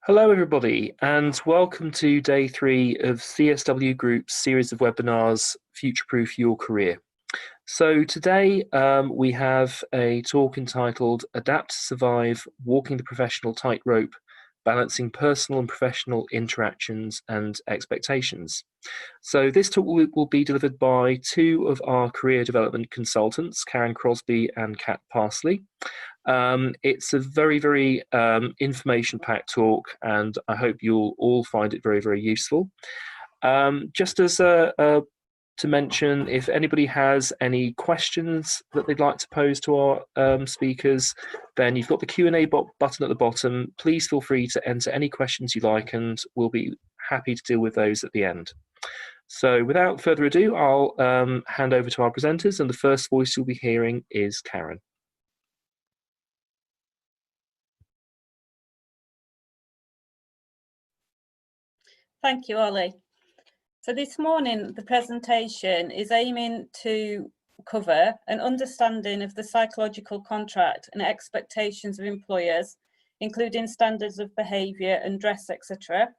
Hello, everybody, and welcome to day 3 of CSW Group's series of webinars, Future-Proof Your Career. So today we have a talk entitled Adapt to Survive, Walking the Professional Tightrope, Balancing Personal and Professional Interactions and Expectations. So this talk will be delivered by two of our career development consultants, Karen Crosby and Kat Parsley. It's a very information-packed talk, and I hope you'll all find it very useful. Just as to mention, if anybody has any questions that they'd like to pose to our speakers, then you've got the Q&A button at the bottom. Please feel free to enter any questions you like, and we'll be happy to deal with those at the end. So without further ado, I'll hand over to our presenters, and the first voice you'll be hearing is Karen. Thank you, Ollie. So this morning, the presentation is aiming to cover an understanding of the psychological contract and expectations of employers, including standards of behaviour and dress, etc.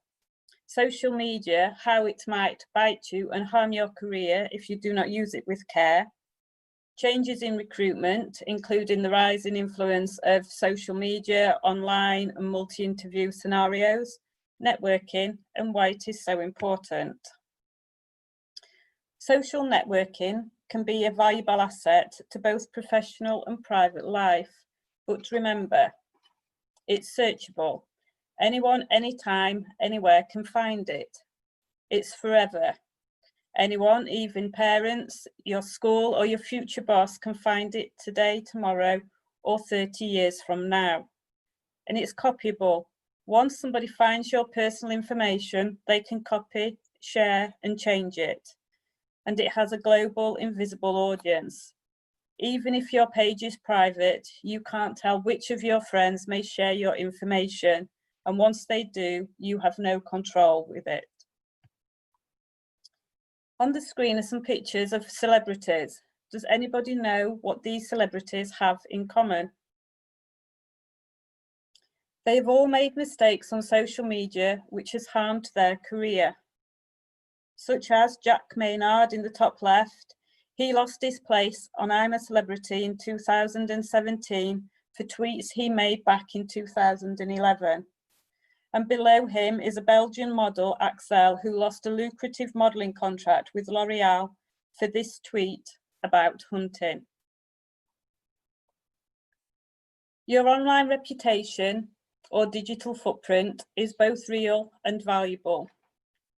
Social media, how it might bite you and harm your career if you do not use it with care. Changes in recruitment, including the rising influence of social media, online and multi-interview scenarios, networking, and why it is so important. Social networking can be a valuable asset to both professional and private life, but remember, it's searchable. Anyone, anytime, anywhere can find it. It's forever. Anyone, even parents, your school or your future boss can find it today, tomorrow, or 30 years from now. And it's copyable. Once somebody finds your personal information, they can copy, share, and change it. And it has a global, invisible audience. Even if your page is private, you can't tell which of your friends may share your information. And once they do, you have no control with it. On the screen are some pictures of celebrities. Does anybody know what these celebrities have in common? They've all made mistakes on social media which has harmed their career. Such as Jack Maynard in the top left. He lost his place on I'm a Celebrity in 2017 for tweets he made back in 2011. And below him is a Belgian model, Axel, who lost a lucrative modelling contract with L'Oreal for this tweet about hunting. Your online reputation or digital footprint is both real and valuable.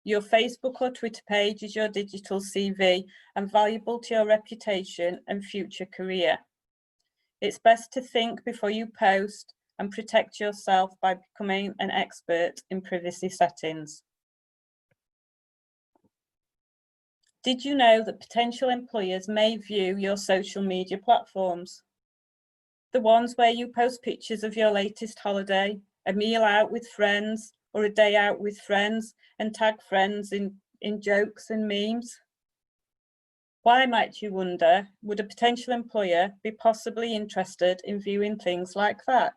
Your Facebook or Twitter page is your digital CV and valuable to your reputation and future career. It's best to think before you post and protect yourself by becoming an expert in privacy settings. Did you know that potential employers may view your social media platforms? The ones where you post pictures of your latest holiday, a meal out with friends, or a day out with friends, and tag friends in jokes and memes? Why, might you wonder, would a potential employer be possibly interested in viewing things like that?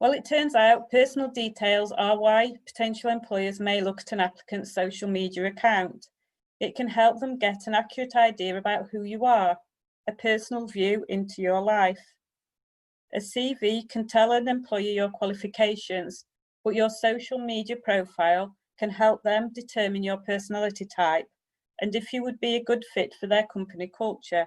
Well, it turns out personal details are why potential employers may look at an applicant's social media account. It can help them get an accurate idea about who you are, a personal view into your life. A CV can tell an employer your qualifications, but your social media profile can help them determine your personality type and if you would be a good fit for their company culture.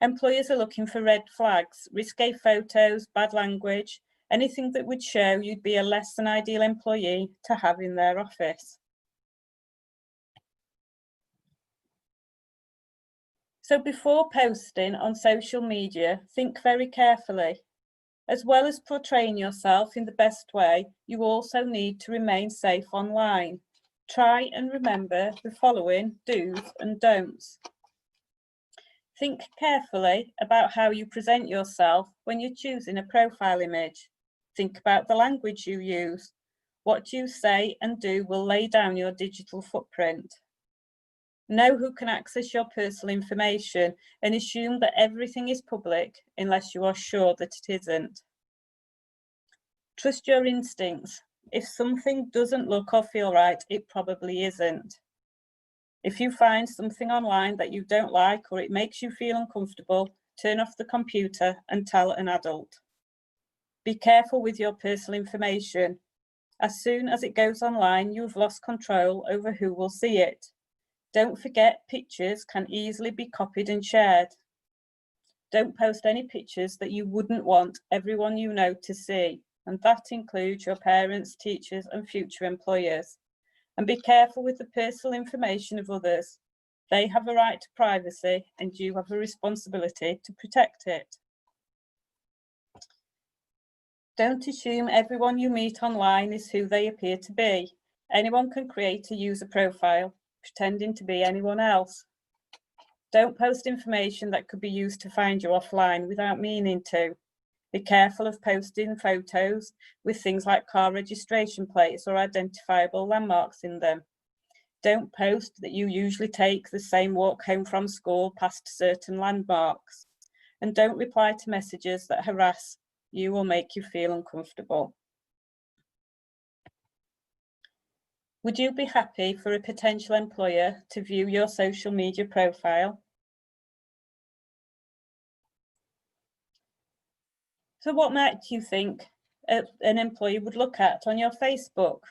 Employers are looking for red flags, risque photos, bad language, anything that would show you'd be a less than ideal employee to have in their office. So before posting on social media, think very carefully. As well as portraying yourself in the best way, you also need to remain safe online. Try and remember the following do's and don'ts. Think carefully about how you present yourself when you're choosing a profile image. Think about the language you use. What you say and do will lay down your digital footprint. Know who can access your personal information and assume that everything is public unless you are sure that it isn't. Trust your instincts. If something doesn't look or feel right, it probably isn't. If you find something online that you don't like or it makes you feel uncomfortable, turn off the computer and tell an adult. Be careful with your personal information. As soon as it goes online, you've lost control over who will see it. Don't forget, pictures can easily be copied and shared. Don't post any pictures that you wouldn't want everyone you know to see, and that includes your parents, teachers, and future employers. And be careful with the personal information of others. They have a right to privacy, and you have a responsibility to protect it. Don't assume everyone you meet online is who they appear to be. Anyone can create a user profile, pretending to be anyone else. Don't post information that could be used to find you offline without meaning to. Be careful of posting photos with things like car registration plates or identifiable landmarks in them. Don't post that you usually take the same walk home from school past certain landmarks. And don't reply to messages that harass you or make you feel uncomfortable. Would you be happy for a potential employer to view your social media profile? So what might you think an employee would look at on your Facebook?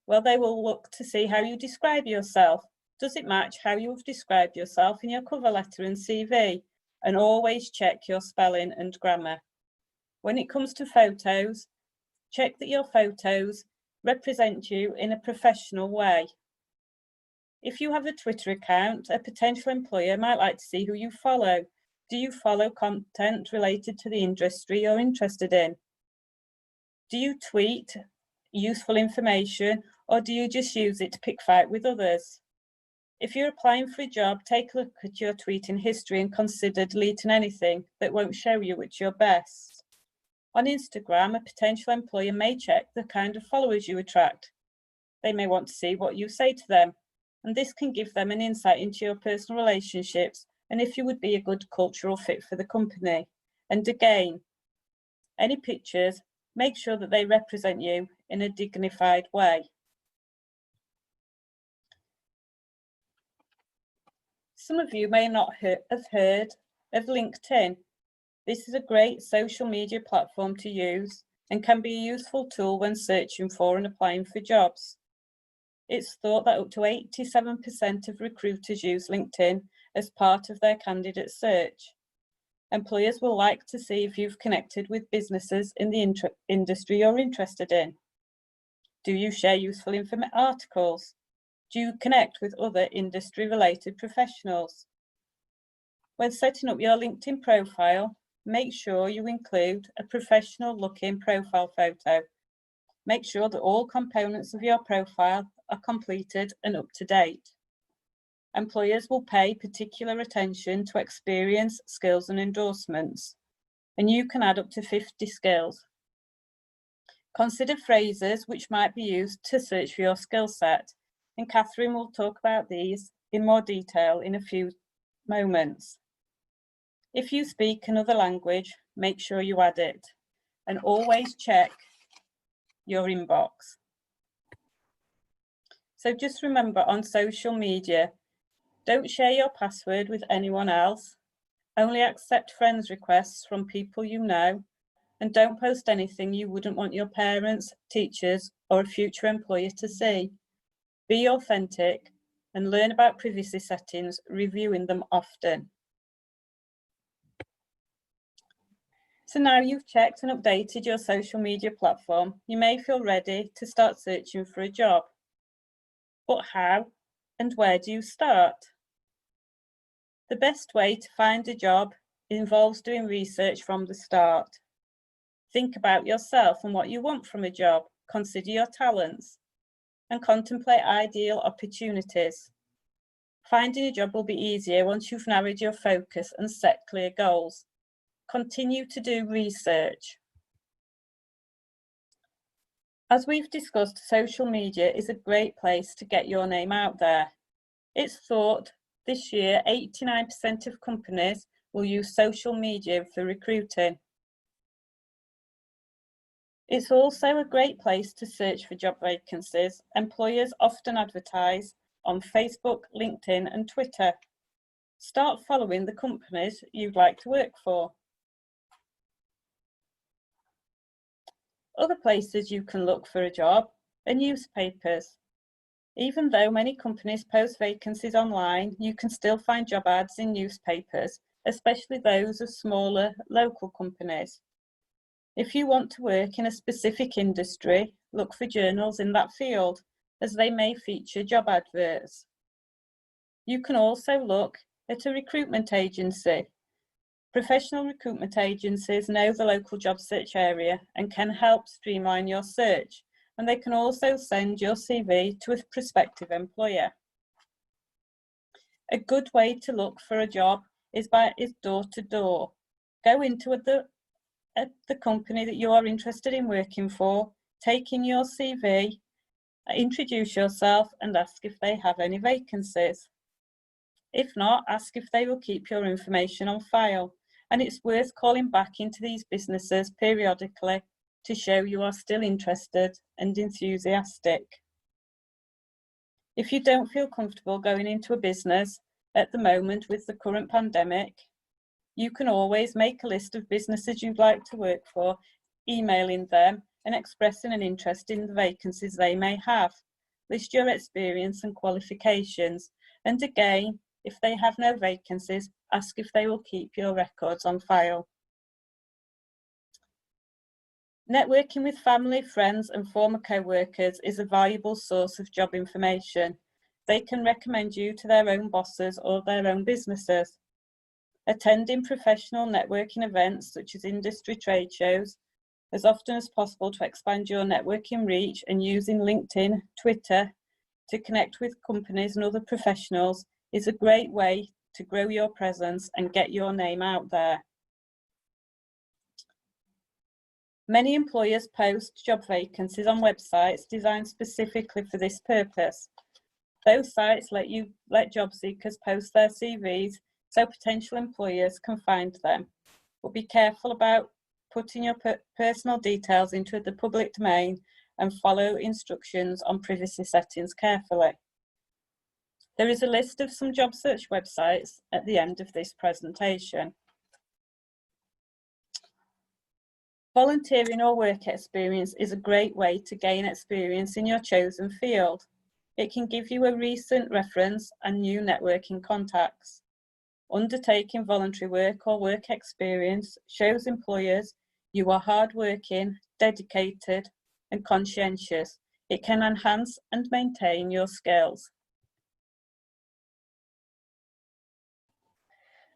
Well, they will look to see how you describe yourself. Does it match how you have described yourself in your cover letter and CV? And always check your spelling and grammar. When it comes to photos, check that your photos represent you in a professional way. If you have a Twitter account, a potential employer might like to see who you follow. Do you follow content related to the industry you're interested in? Do you tweet useful information, or do you just use it to pick fight with others? If you're applying for a job, take a look at your tweeting history and consider deleting anything that won't show you at your best. On Instagram, a potential employer may check the kind of followers you attract. They may want to see what you say to them, and this can give them an insight into your personal relationships and if you would be a good cultural fit for the company. And again, any pictures, make sure that they represent you in a dignified way. Some of you may not have heard of LinkedIn. This is a great social media platform to use and can be a useful tool when searching for and applying for jobs. It's thought that up to 87% of recruiters use LinkedIn as part of their candidate search. Employers will like to see if you've connected with businesses in the industry you're interested in. Do you share useful articles? Do you connect with other industry-related professionals? When setting up your LinkedIn profile, make sure you include a professional-looking profile photo. Make sure that all components of your profile are completed and up to date. Employers will pay particular attention to experience, skills, and endorsements, and you can add up to 50 skills. Consider phrases which might be used to search for your skill set, and Catherine will talk about these in more detail in a few moments. If you speak another language, make sure you add it, and always check your inbox. So just remember, on social media, don't share your password with anyone else. Only accept friends requests from people you know, and don't post anything you wouldn't want your parents, teachers, or a future employer to see. Be authentic and learn about privacy settings, reviewing them often. So now you've checked and updated your social media platform, you may feel ready to start searching for a job. But how and where do you start? The best way to find a job involves doing research from the start. Think about yourself and what you want from a job. Consider your talents and contemplate ideal opportunities. Finding a job will be easier once you've narrowed your focus and set clear goals. Continue to do research. As we've discussed, social media is a great place to get your name out there. It's thought this year 89% of companies will use social media for recruiting. It's also a great place to search for job vacancies. Employers often advertise on Facebook, LinkedIn and Twitter. Start following the companies you'd like to work for. Other places you can look for a job are newspapers. Even though many companies post vacancies online, you can still find job ads in newspapers, especially those of smaller local companies. If you want to work in a specific industry, look for journals in that field, as they may feature job adverts. You can also look at a recruitment agency. Professional recruitment agencies know the local job search area and can help streamline your search, and they can also send your CV to a prospective employer. A good way to look for a job is door to door. Go into the company that you are interested in working for, take in your CV, introduce yourself and ask if they have any vacancies. If not, ask if they will keep your information on file, and it's worth calling back into these businesses periodically to show you are still interested and enthusiastic. If you don't feel comfortable going into a business at the moment with the current pandemic, you can always make a list of businesses you'd like to work for, emailing them and expressing an interest in the vacancies they may have. List your experience and qualifications, and again, if they have no vacancies, ask if they will keep your records on file. Networking with family, friends and former co-workers is a valuable source of job information. They can recommend you to their own bosses or their own businesses. Attending professional networking events such as industry trade shows as often as possible to expand your networking reach, and using LinkedIn, Twitter to connect with companies and other professionals is a great way to grow your presence and get your name out there. Many employers post job vacancies on websites designed specifically for this purpose. Those sites let job seekers post their CVs so potential employers can find them. But be careful about putting your personal details into the public domain and follow instructions on privacy settings carefully. There is a list of some job search websites at the end of this presentation. Volunteering or work experience is a great way to gain experience in your chosen field. It can give you a recent reference and new networking contacts. Undertaking voluntary work or work experience shows employers you are hardworking, dedicated, and conscientious. It can enhance and maintain your skills.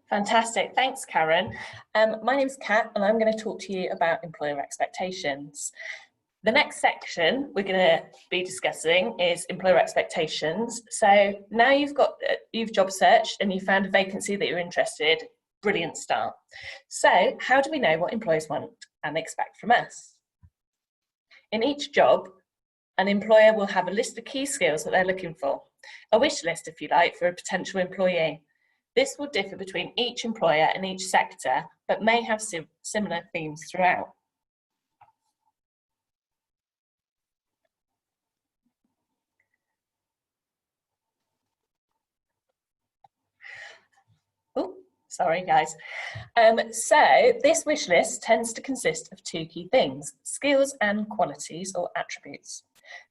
Fantastic, thanks Karen. My name is Kat and I'm going to talk to you about employer expectations. The next section we're going to be discussing is employer expectations. So now you've job searched and you found a vacancy that you're interested, brilliant start. So how do we know what employers want and expect from us? In each job, an employer will have a list of key skills that they're looking for, a wish list if you like for a potential employee. This will differ between each employer and each sector, but may have similar themes throughout. Oh, sorry guys. So this wish list tends to consist of two key things, skills and qualities or attributes.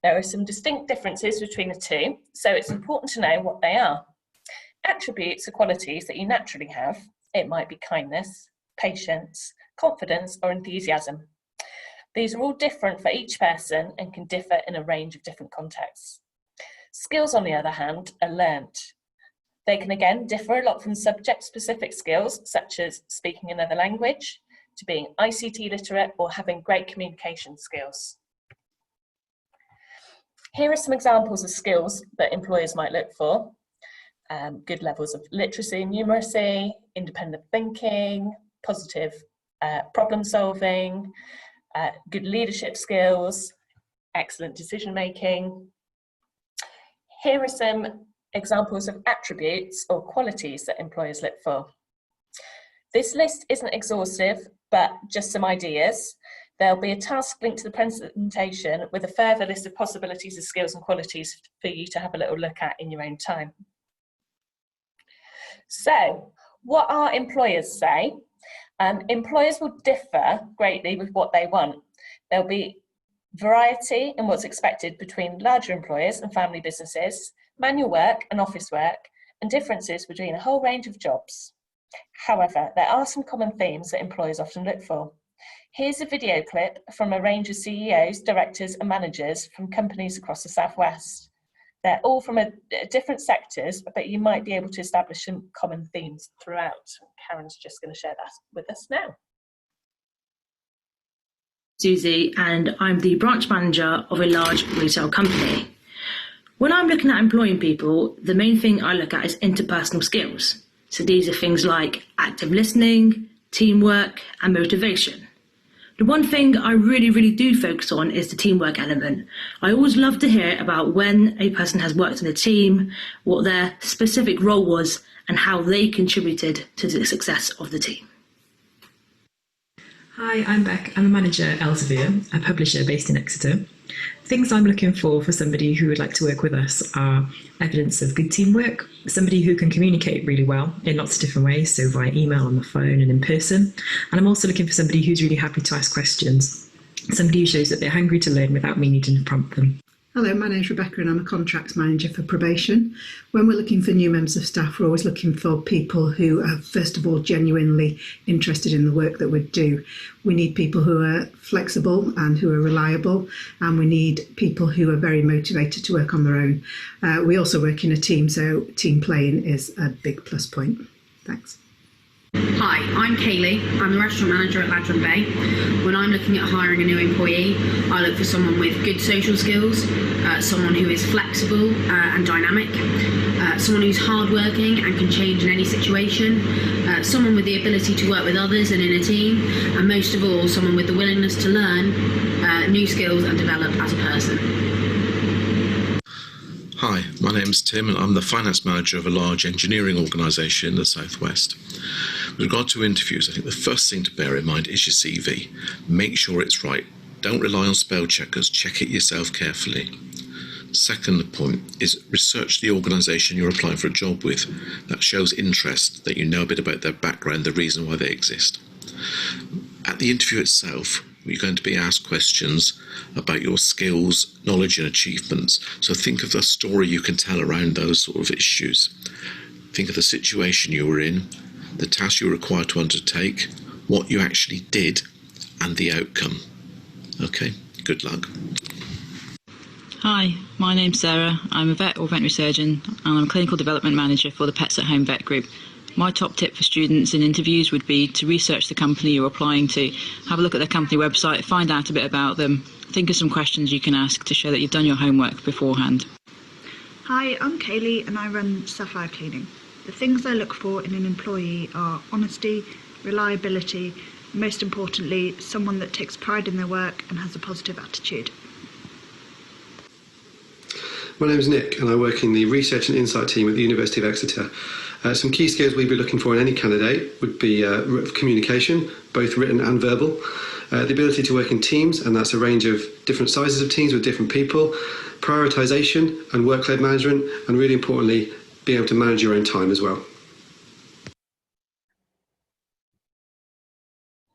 There are some distinct differences between the two, so it's important to know what they are. Attributes are qualities that you naturally have. It might be kindness, patience, confidence, or enthusiasm. These are all different for each person and can differ in a range of different contexts. Skills, on the other hand, are learnt. They can again differ a lot from subject-specific skills, such as speaking another language, to being ICT literate or having great communication skills. Here are some examples of skills that employers might look for. Good levels of literacy and numeracy, independent thinking, positive problem solving, good leadership skills, excellent decision making. Here are some examples of attributes or qualities that employers look for. This list isn't exhaustive, but just some ideas. There'll be a task linked to the presentation with a further list of possibilities of skills and qualities for you to have a little look at in your own time. So, what our employers say? Employers will differ greatly with what they want. There'll be variety in what's expected between larger employers and family businesses, manual work and office work, and differences between a whole range of jobs. However, there are some common themes that employers often look for. Here's a video clip from a range of CEOs, directors and managers from companies across the Southwest. They're all from different sectors, but you might be able to establish some common themes throughout. Karen's just going to share that with us now. Susie, and I'm the branch manager of a large retail company. When I'm looking at employing people, the main thing I look at is interpersonal skills. So these are things like active listening, teamwork, and motivation. The one thing I really do focus on is the teamwork element. I always love to hear about when a person has worked in a team, what their specific role was, and how they contributed to the success of the team. Hi, I'm Beck. I'm a manager at Elsevier, a publisher based in Exeter. Things I'm looking for somebody who would like to work with us are evidence of good teamwork, somebody who can communicate really well in lots of different ways, so via email, on the phone and in person. And I'm also looking for somebody who's really happy to ask questions, somebody who shows that they're hungry to learn without me needing to prompt them. Hello, my name's Rebecca and I'm a contracts manager for probation. When we're looking for new members of staff, we're always looking for people who are, first of all, genuinely interested in the work that we do. We need people who are flexible and who are reliable, and we need people who are very motivated to work on their own. We also work in a team, so team playing is a big plus point. Thanks. Hi, I'm Kaylee. I'm the restaurant manager at Ladron Bay. When I'm looking at hiring a new employee, I look for someone with good social skills, someone who is flexible and dynamic, someone who's hardworking and can change in any situation, someone with the ability to work with others and in a team, and most of all, someone with the willingness to learn new skills and develop as a person. Hi, my name's Tim and I'm the finance manager of a large engineering organisation in the Southwest. With regard to interviews, I think the first thing to bear in mind is your CV. Make sure it's right. Don't rely on spell checkers. Check it yourself carefully. Second point is research the organisation you're applying for a job with. That shows interest, that you know a bit about their background, the reason why they exist. At the interview itself, you're going to be asked questions about your skills, knowledge and achievements. So think of the story you can tell around those sort of issues. Think of the situation you were in, the task you were required to undertake, what you actually did, and the outcome. Okay, good luck. Hi, my name's Sarah. I'm a vet or veterinary surgeon, and I'm a clinical development manager for the Pets at Home Vet Group. My top tip for students in interviews would be to research the company you're applying to, have a look at their company website, find out a bit about them, think of some questions you can ask to show that you've done your homework beforehand. Hi, I'm Kaylee and I run Sapphire Cleaning. The things I look for in an employee are honesty, reliability, and most importantly, someone that takes pride in their work and has a positive attitude. My name is Nick and I work in the Research and Insight team at the University of Exeter. Some key skills we'd be looking for in any candidate would be communication, both written and verbal, the ability to work in teams, and that's a range of different sizes of teams with different people, prioritisation and workload management, and really importantly, being able to manage your own time as well.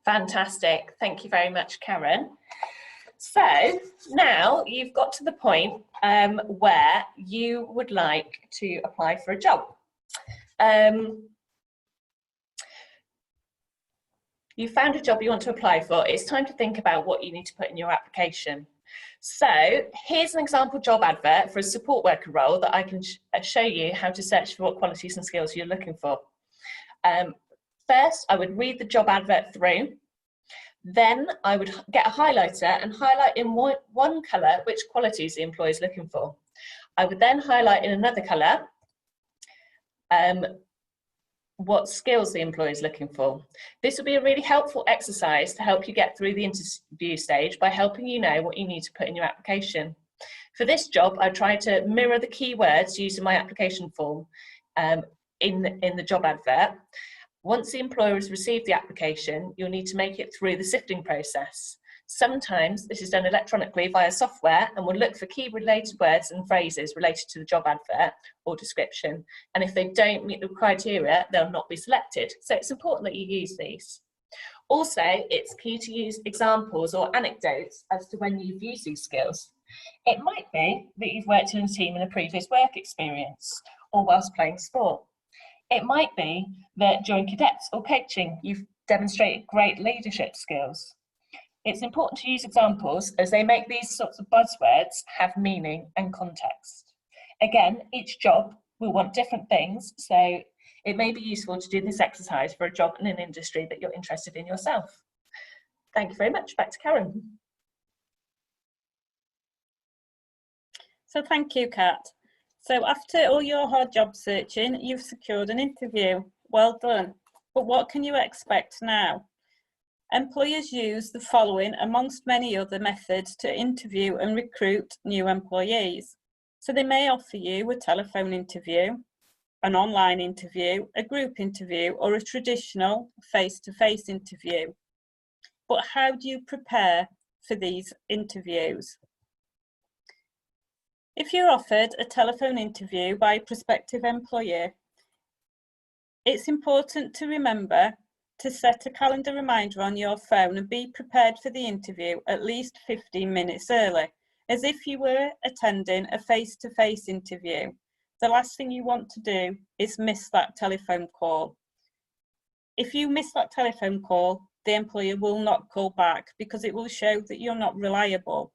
Fantastic. Thank you very much, Karen. So now you've got to the point where you would like to apply for a job. You found a job you want to apply for. It's time to think about what you need to put in your application. So here's an example job advert for a support worker role that I can show you how to search for what qualities and skills you're looking for. First, I would read the job advert through. Then I would get a highlighter and highlight in one colour which qualities the employee is looking for. I would then highlight in another colour what skills the employee is looking for. This will be a really helpful exercise to help you get through the interview stage by helping you know what you need to put in your application. For this job, I tried to mirror the keywords used in my application form in the job advert. Once the employer has received the application, you'll need to make it through the sifting process. Sometimes this is done electronically via software and will look for key-related words and phrases related to the job advert or description. And if they don't meet the criteria, they'll not be selected. So it's important that you use these. Also, it's key to use examples or anecdotes as to when you've used these skills. It might be that you've worked in a team in a previous work experience or whilst playing sport. It might be that during cadets or coaching, you've demonstrated great leadership skills. It's important to use examples as they make these sorts of buzzwords have meaning and context. Again, each job will want different things, so it may be useful to do this exercise for a job in an industry that you're interested in yourself. Thank you very much. Back to Karen. So thank you, Kat. So after all your hard job searching, you've secured an interview. Well done. But what can you expect now? Employers use the following amongst many other methods to interview and recruit new employees. So they may offer you a telephone interview, an online interview, a group interview, or a traditional face-to-face interview. But how do you prepare for these interviews? If you're offered a telephone interview by a prospective employer, it's important to remember to set a calendar reminder on your phone and be prepared for the interview at least 15 minutes early, as if you were attending a face-to-face interview. The last thing you want to do is miss that telephone call. If you miss that telephone call, the employer will not call back because it will show that you're not reliable.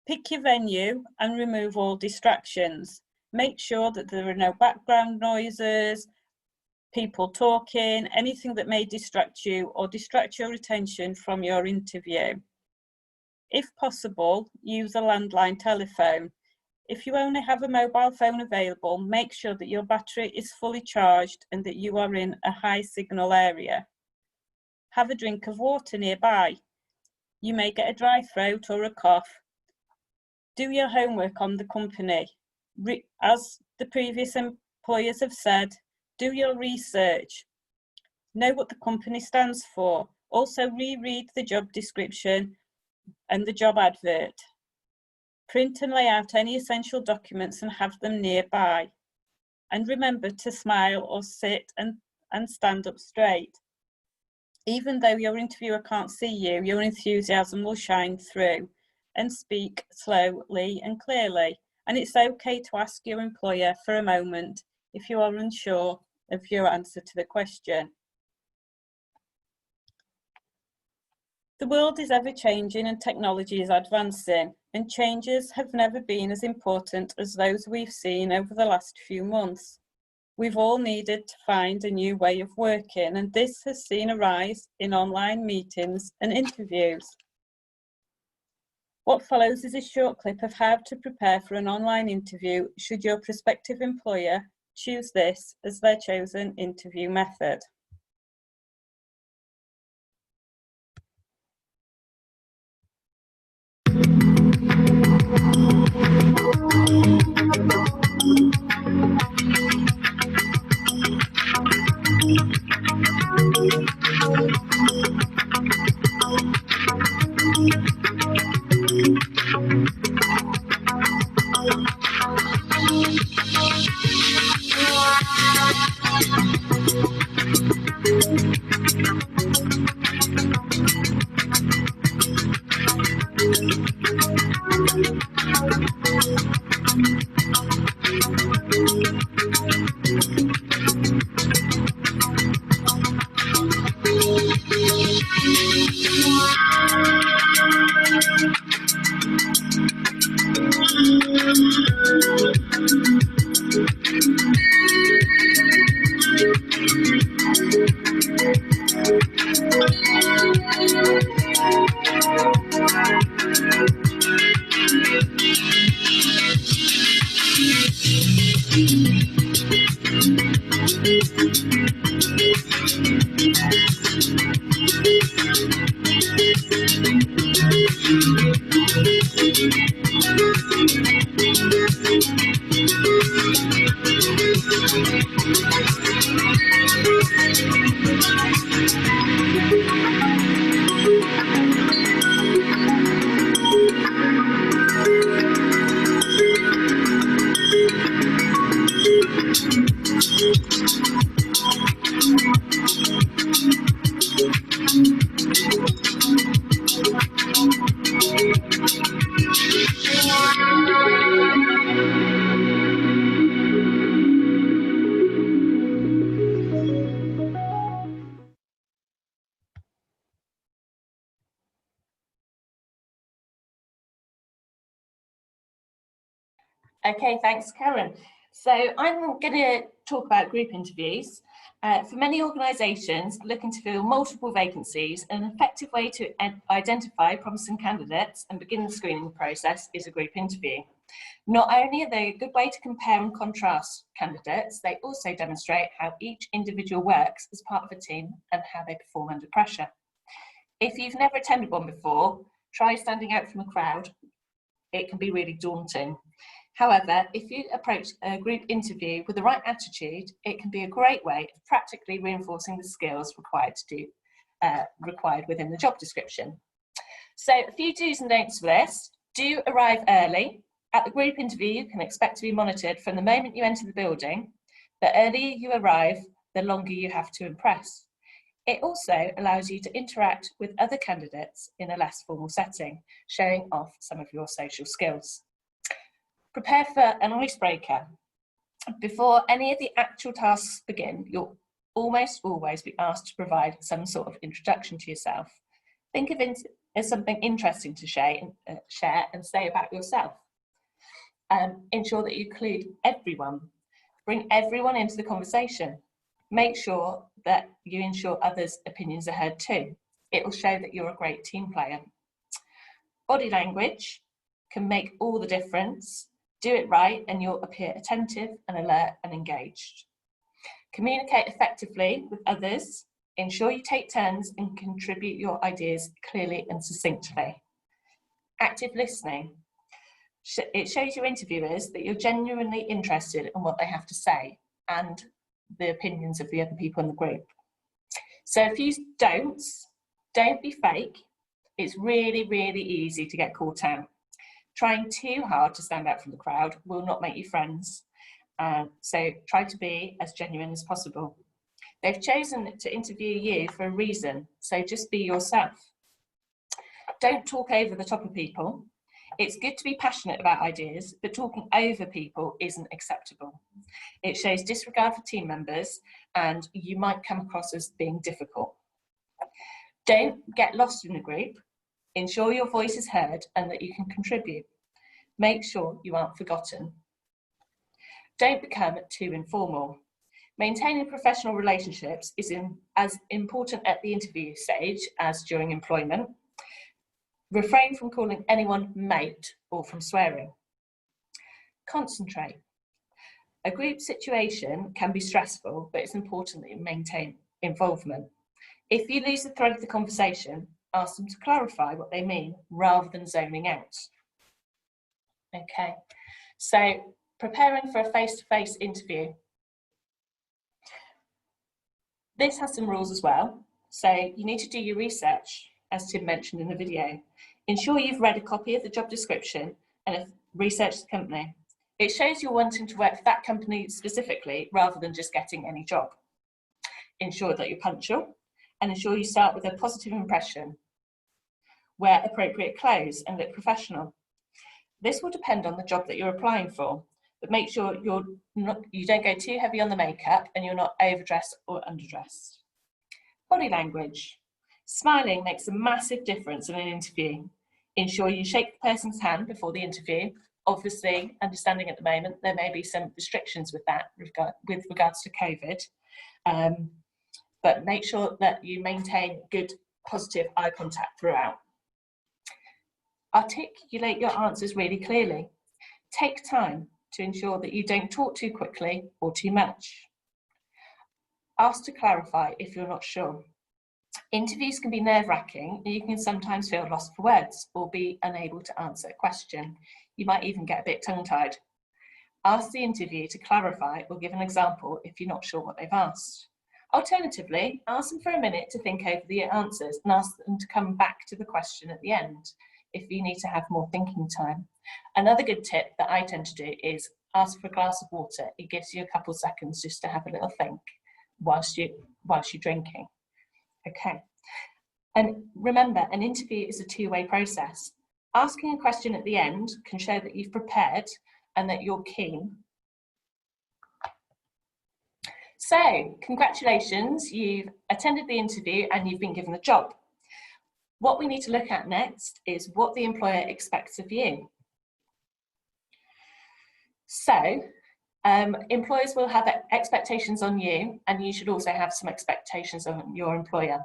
Pick your venue and remove all distractions. Make sure that there are no background noises, people talking, anything that may distract you or distract your attention from your interview. If possible, use a landline telephone. If you only have a mobile phone available, make sure that your battery is fully charged and that you are in a high signal area. Have a drink of water nearby. You may get a dry throat or a cough. Do your homework on the company. As the previous employers have said, do your research. Know what the company stands for. Also reread the job description and the job advert. Print and lay out any essential documents and have them nearby. And remember to smile or sit and stand up straight. Even though your interviewer can't see you, your enthusiasm will shine through. And speak slowly and clearly. And it's okay to ask your employer for a moment if you are unsure of your answer to the question. The world is ever changing and technology is advancing, and changes have never been as important as those we've seen over the last few months. We've all needed to find a new way of working, and this has seen a rise in online meetings and interviews. What follows is a short clip of how to prepare for an online interview should your prospective employer choose this as their chosen interview method. Okay, thanks, Karen. So I'm going to talk about group interviews. For many organisations looking to fill multiple vacancies, an effective way to identify promising candidates and begin the screening process is a group interview. Not only are they a good way to compare and contrast candidates, they also demonstrate how each individual works as part of a team and how they perform under pressure. If you've never attended one before, try standing out from a crowd. It can be really daunting. However, if you approach a group interview with the right attitude, it can be a great way of practically reinforcing the skills required within the job description. So a few do's and don'ts for this. Do arrive early. At the group interview, you can expect to be monitored from the moment you enter the building. The earlier you arrive, the longer you have to impress. It also allows you to interact with other candidates in a less formal setting, showing off some of your social skills. Prepare for an icebreaker. Before any of the actual tasks begin, you'll almost always be asked to provide some sort of introduction to yourself. Think of it as something interesting to share and say about yourself. Ensure that you include everyone. Bring everyone into the conversation. Make sure that you ensure others' opinions are heard too. It will show that you're a great team player. Body language can make all the difference. Do it right and you'll appear attentive and alert and engaged. Communicate effectively with others. Ensure you take turns and contribute your ideas clearly and succinctly. Active listening. It shows your interviewers that you're genuinely interested in what they have to say and the opinions of the other people in the group. So a few don'ts. Don't be fake. It's really, really easy to get caught out. Trying too hard to stand out from the crowd will not make you friends. So try to be as genuine as possible. They've chosen to interview you for a reason, so just be yourself. Don't talk over the top of people. It's good to be passionate about ideas, but talking over people isn't acceptable. It shows disregard for team members and you might come across as being difficult. Don't get lost in a group. Ensure your voice is heard and that you can contribute. Make sure you aren't forgotten. Don't become too informal. Maintaining professional relationships is as important at the interview stage as during employment. Refrain from calling anyone mate or from swearing. Concentrate. A group situation can be stressful, but it's important that you maintain involvement. If you lose the thread of the conversation, ask them to clarify what they mean rather than zoning out. Okay, so preparing for a face-to-face interview. This has some rules as well. So you need to do your research, as Tim mentioned in the video. Ensure you've read a copy of the job description and have researched the company. It shows you're wanting to work for that company specifically rather than just getting any job. Ensure that you're punctual and ensure you start with a positive impression. Wear appropriate clothes and look professional. This will depend on the job that you're applying for, but make sure you don't go too heavy on the makeup and you're not overdressed or underdressed. Body language. Smiling makes a massive difference in an interview. Ensure you shake the person's hand before the interview. Obviously, understanding at the moment, there may be some restrictions with that with regards to COVID, but make sure that you maintain good, positive eye contact throughout. Articulate your answers really clearly. Take time to ensure that you don't talk too quickly or too much. Ask to clarify if you're not sure. Interviews can be nerve-wracking and you can sometimes feel lost for words or be unable to answer a question. You might even get a bit tongue-tied. Ask the interviewer to clarify or give an example if you're not sure what they've asked. Alternatively, ask them for a minute to think over the answers and ask them to come back to the question at the end if you need to have more thinking time. Another good tip that I tend to do is ask for a glass of water. It gives you a couple seconds just to have a little think whilst you're drinking. Okay. And remember, an interview is a two-way process. Asking a question at the end can show that you've prepared and that you're keen. So, congratulations, you've attended the interview and you've been given the job. What we need to look at next is what the employer expects of you. So employers will have expectations on you, and you should also have some expectations on your employer.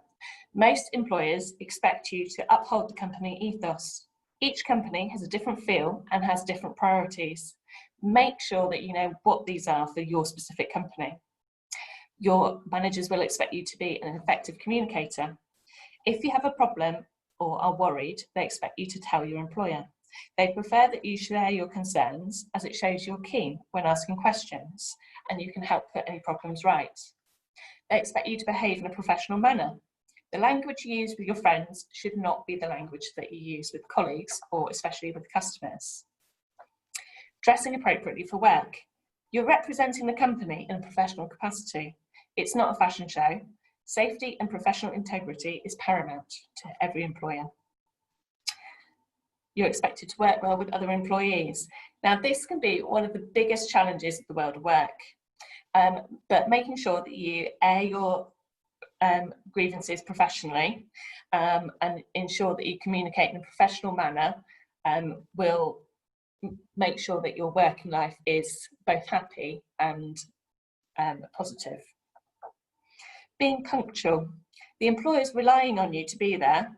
Most employers expect you to uphold the company ethos. Each company has a different feel and has different priorities. Make sure that you know what these are for your specific company. Your managers will expect you to be an effective communicator. If you have a problem or are worried, they expect you to tell your employer. They prefer that you share your concerns, as it shows you're keen when asking questions and you can help put any problems right. They expect you to behave in a professional manner. The language you use with your friends should not be the language that you use with colleagues or especially with customers. Dressing appropriately for work. You're representing the company in a professional capacity. It's not a fashion show. Safety and professional integrity is paramount to every employer. You're expected to work well with other employees. Now, this can be one of the biggest challenges of the world of work, but making sure that you air your grievances professionally and ensure that you communicate in a professional manner will make sure that your working life is both happy and positive. Being punctual. The employer is relying on you to be there.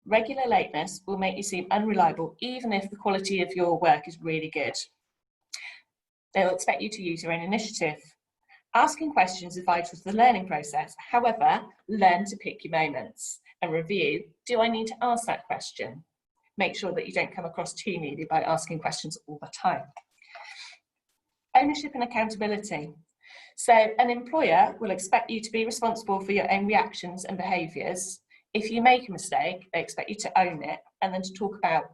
Regular lateness will make you seem unreliable, even if the quality of your work is really good. They'll expect you to use your own initiative. Asking questions is vital to the learning process. However, learn to pick your moments and review, do I need to ask that question? Make sure that you don't come across too needy by asking questions all the time. Ownership and accountability. So an employer will expect you to be responsible for your own reactions and behaviours. If you make a mistake, they expect you to own it and then to talk about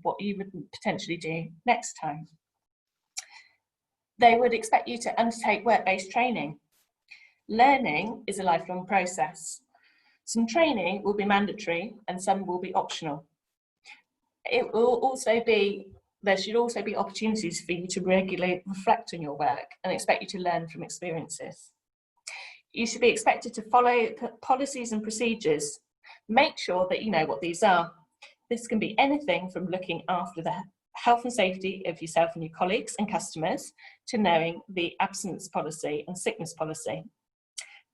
what you would potentially do next time. They would expect you to undertake work-based training. Learning is a lifelong process. Some training will be mandatory and some will be optional. It will also be, there should also be opportunities for you to regularly reflect on your work and expect you to learn from experiences. You should be expected to follow policies and procedures. Make sure that you know what these are. This can be anything from looking after the health and safety of yourself and your colleagues and customers to knowing the absence policy and sickness policy.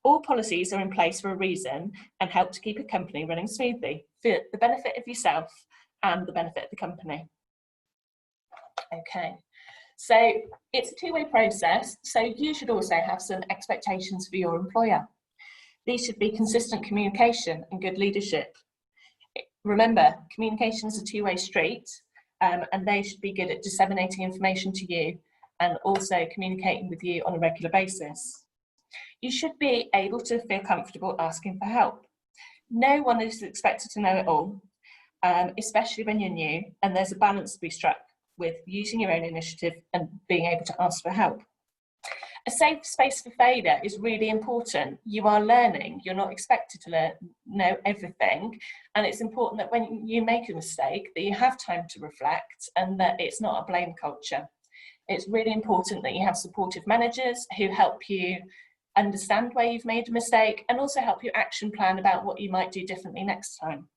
All policies are in place for a reason and help to keep a company running smoothly for the benefit of yourself and the benefit of the company. Okay, so it's a two-way process, so you should also have some expectations for your employer. These should be consistent communication and good leadership. Remember, communication is a two-way street, and they should be good at disseminating information to you and also communicating with you on a regular basis. You should be able to feel comfortable asking for help. No one is expected to know it all, especially when you're new, and there's a balance to be struck with using your own initiative and being able to ask for help. A safe space for failure is really important. You are learning, you're not expected to know everything, and it's important that when you make a mistake that you have time to reflect and that it's not a blame culture. It's really important that you have supportive managers who help you understand where you've made a mistake and also help you action plan about what you might do differently next time.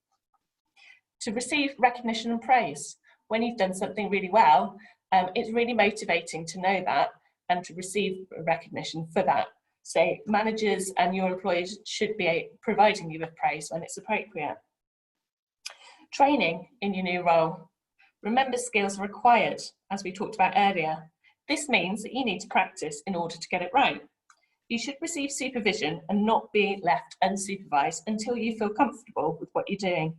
To receive recognition and praise. When you've done something really well, it's really motivating to know that and to receive recognition for that. So managers and your employees should be providing you with praise when it's appropriate. Training in your new role. Remember, skills are required, as we talked about earlier. This means that you need to practice in order to get it right. You should receive supervision and not be left unsupervised until you feel comfortable with what you're doing.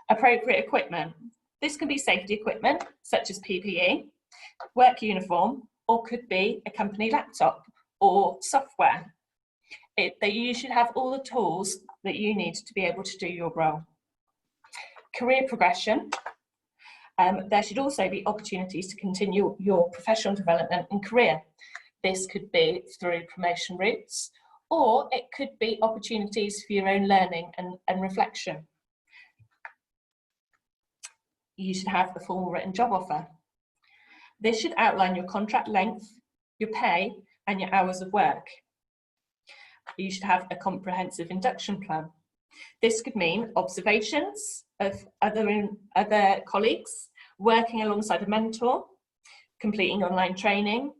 Appropriate equipment. This can be safety equipment, such as PPE, work uniform, or could be a company laptop or software. You should have all the tools that you need to be able to do your role. Career progression. There should also be opportunities to continue your professional development and career. This could be through promotion routes, or it could be opportunities for your own learning and reflection. You should have a formal written job offer. This should outline your contract length, your pay, and your hours of work. You should have a comprehensive induction plan. This could mean observations of other colleagues, working alongside a mentor, completing online training,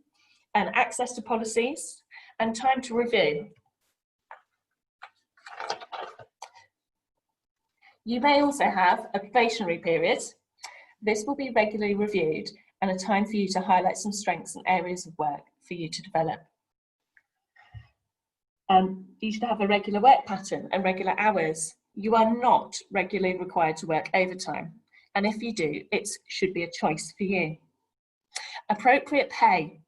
and access to policies, and time to review. You may also have a probationary period. This will be regularly reviewed and a time for you to highlight some strengths and areas of work for you to develop. You should have a regular work pattern and regular hours. You are not regularly required to work overtime, and if you do, it should be a choice for you. Appropriate pay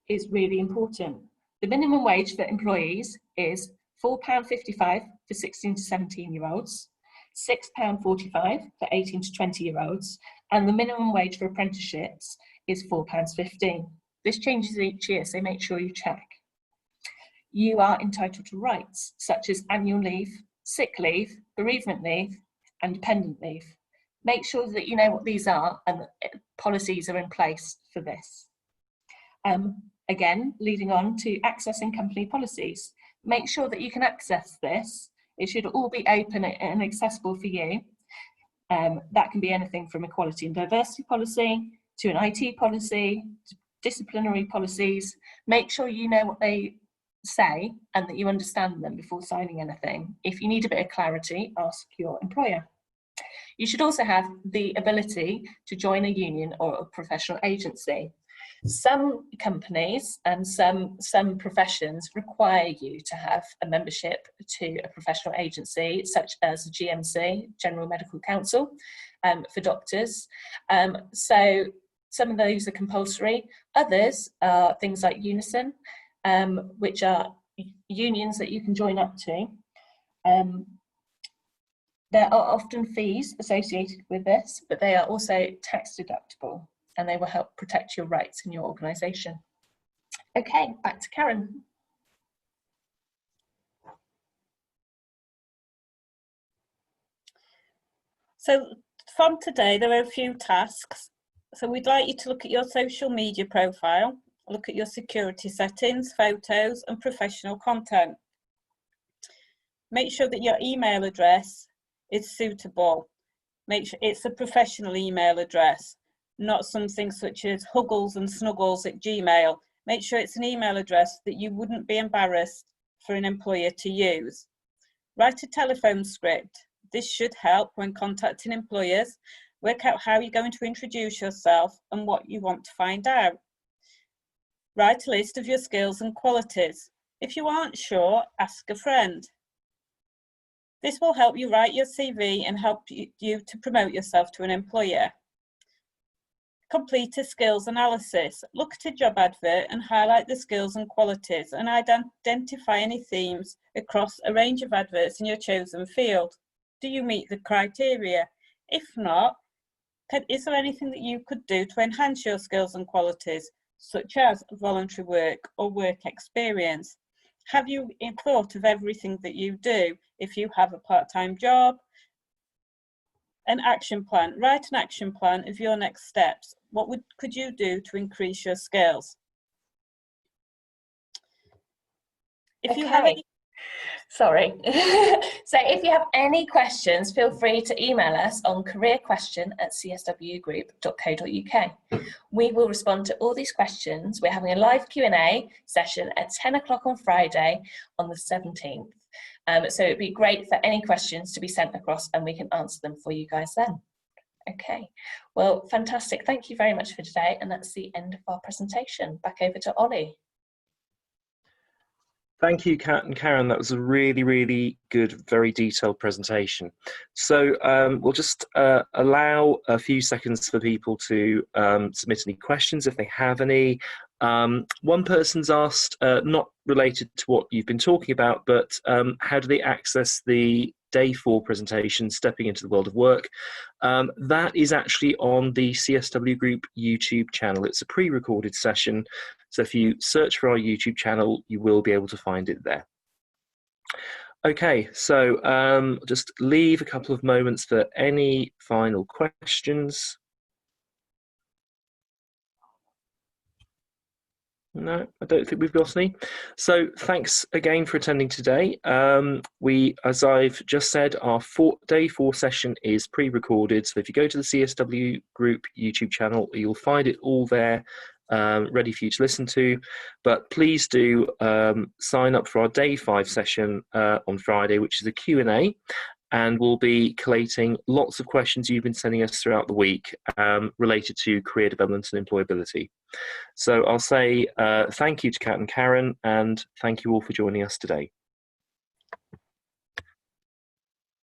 is really important. The minimum wage for employees is £4.55 for 16 to 17-year-olds, £6.45 for 18 to 20-year-olds, and the minimum wage for apprenticeships is £4.15. This changes each year, so make sure you check. You are entitled to rights such as annual leave, sick leave, bereavement leave, and dependent leave. Make sure that you know what these are and policies are in place for this. Again, leading on to accessing company policies. Make sure that you can access this. It should all be open and accessible for you. That can be anything from equality and diversity policy to an IT policy, to disciplinary policies. Make sure you know what they say and that you understand them before signing anything. If you need a bit of clarity, ask your employer. You should also have the ability to join a union or a professional agency. Some companies and some professions require you to have a membership to a professional agency, such as the GMC, General Medical Council, for doctors. So some of those are compulsory. Others are things like Unison, which are unions that you can join up to. There are often fees associated with this, but they are also tax deductible, and they will help protect your rights in your organisation. Okay, back to Karen. So from today, there are a few tasks. So we'd like you to look at your social media profile, look at your security settings, photos, and professional content. Make sure that your email address is suitable. Make sure it's a professional email address, not something such as huggles&snuggles@gmail. Make sure it's an email address that you wouldn't be embarrassed for an employer to use. Write a telephone script. This should help when contacting employers. Work out how you're going to introduce yourself and what you want to find out. Write a list of your skills and qualities. If you aren't sure, ask a friend. This will help you write your CV and help you to promote yourself to an employer. Complete a skills analysis. Look at a job advert and highlight the skills and qualities and identify any themes across a range of adverts in your chosen field. Do you meet the criteria? If not, is there anything that you could do to enhance your skills and qualities, such as voluntary work or work experience? Have you thought of everything that you do? If you have a part-time job, an action plan. Write an action plan of your next steps. What could you do to increase your skills? If you have any... Sorry. So if you have any questions, feel free to email us on careerquestion@cswgroup.co.uk. We will respond to all these questions. We're having a live Q&A session at 10 o'clock on Friday on the 17th. So it'd be great for any questions to be sent across and we can answer them for you guys then. Okay, well, fantastic. Thank you very much for today. And that's the end of our presentation. Back over to Ollie. Thank you, Kat and Karen. That was a really, really good, very detailed presentation. So we'll just allow a few seconds for people to submit any questions if they have any. One person's asked, not related to what you've been talking about, but how do they access the Day 4 presentation, Stepping into the World of Work? That is actually on the CSW Group YouTube channel. It's a pre-recorded session. So if you search for our YouTube channel, you will be able to find it there. Okay, so just leave a couple of moments for any final questions. No, I don't think we've got any. So thanks again for attending today. As I've just said, our Day 4 session is pre-recorded. So if you go to the CSW Group YouTube channel, you'll find it all there ready for you to listen to. But please do sign up for our Day 5 session on Friday, which is a Q&A. And we'll be collating lots of questions you've been sending us throughout the week related to career development and employability. So I'll say thank you to Kat and Karen, and thank you all for joining us today.